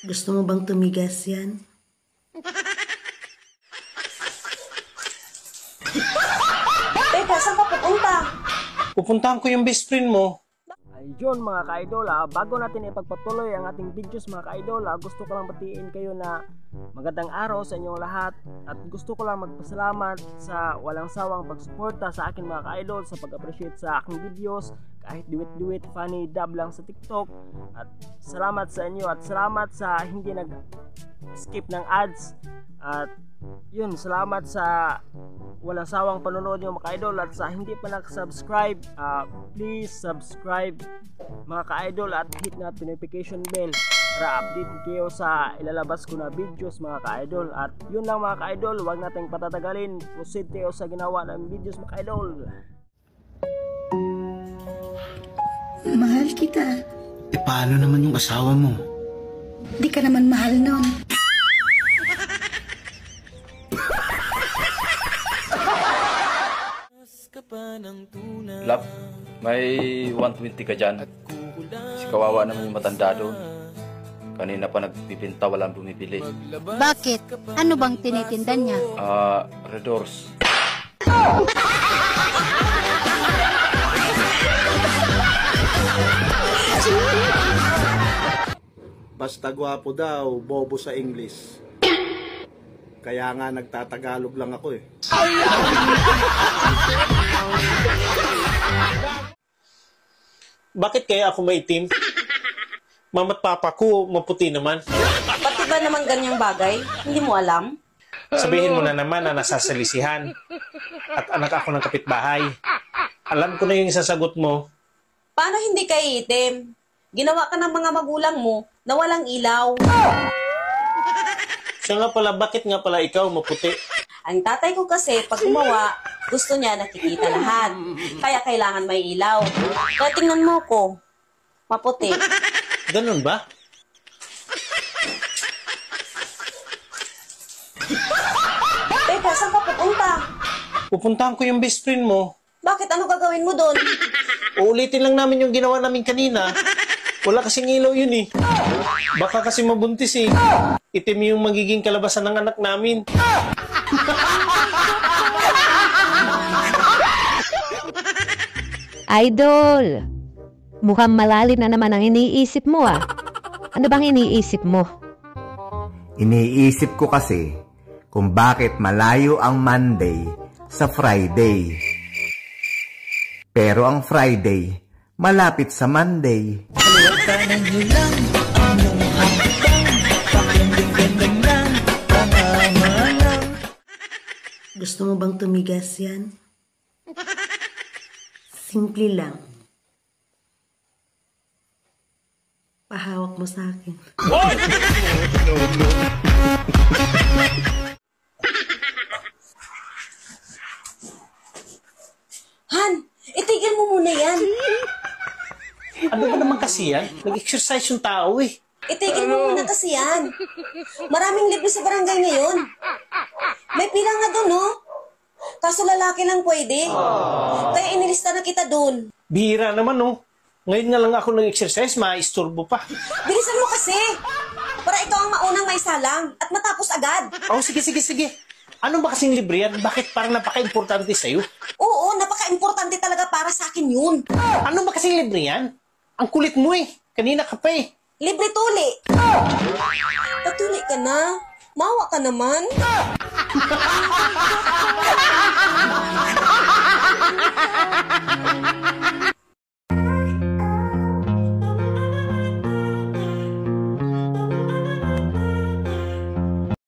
Gusto mo bang tumigas yan? Teka, saan ka pupunta? Pupuntahan ko yung best friend mo. Ayun mga ka-idol, bago natin ipagpatuloy ang ating videos mga ka-idol, gusto ko lang batiin kayo na magandang araw sa inyong lahat at gusto ko lang magpasalamat sa walang sawang pagsuporta sa akin mga ka-idol, sa pag-appreciate sa aking videos kahit duwit-duwit, funny dub lang sa TikTok. At salamat sa inyo at salamat sa hindi nag-skip ng ads. At yun, salamat sa walang sawang panonood nyo mga ka-idol. At sa hindi pa nakasubscribe, please subscribe mga ka-idol at hit na notification bell para update kayo sa ilalabas ko na videos mga ka-idol. At yun lang mga ka-idol, huwag nating patatagalin, proceed tayo sa ginawa ng videos mga ka-idol. Mahal kita. Paano naman yung asawa mo? Di ka naman mahal nun. Love, may 120 ka dyan. Si kawawa naman yung matanda doon. Kanina pa nagpipinta, walang bumibili. Bakit? Ano bang tinitinda niya? Red Doors. Basta gwapo daw, bobo sa English. Kaya nga nagtatagalog lang ako eh. Bakit kaya ako maitim? Mama't papa ko maputi naman. Pati ba naman ganyang bagay? Hindi mo alam? Sabihin mo na naman na nasasalisihan. At anak ako ng kapitbahay. Alam ko na yung isasagot mo. Paano hindi ka iitim? Ginawa ka ng mga magulang mo na walang ilaw. Siya nga pala, bakit nga pala ikaw maputi? Ang tatay ko kasi, pag gumawa, gusto niya nakikita lahat. Kaya kailangan may ilaw. Kaya tingnan mo ko, maputi. Ganun ba? Teka, saan ka pupunta? Pupuntahan ko yung best friend mo. Bakit? Ano gagawin mo doon? Uulitin lang namin yung ginawa namin kanina. Wala kasing ilaw yun eh. Baka kasi mabuntis eh. Itim yung magiging kalabasan ng anak namin. Idol! Mukhang malalim na naman ang iniisip mo ah. Ano bang iniisip mo? Iniisip ko kasi kung bakit malayo ang Monday sa Friday. Pero ang Friday malapit sa Monday. Gusto mo bang tumigas yan? Simple lang. Pahawak mo sa akin. Han, itigil mo muna yan. Ano ba naman kasi yan? Nag-exercise yung tao eh. Itigil mo muna kasi yan. Maraming libre sa barangay ngayon. May pila nga doon, no? Kaso lalaki lang pwede. Kaya inilista na kita doon. Bihira naman no. Ngayon nga lang ako nag-exercise, maisturbo pa. Bilisan mo kasi. Para ikaw ang maunang may salang at matapos agad. Oh, sige. Ano ba kasing libre yan? Bakit parang napaka-importante sa'yo? Oo, napaka-importante talaga para sa akin yun. Ano ba kasing libre yan? Ang kulit mo eh. Kanina ka pa eh. Libre tuli. Patuli ka na. Mawa ka naman.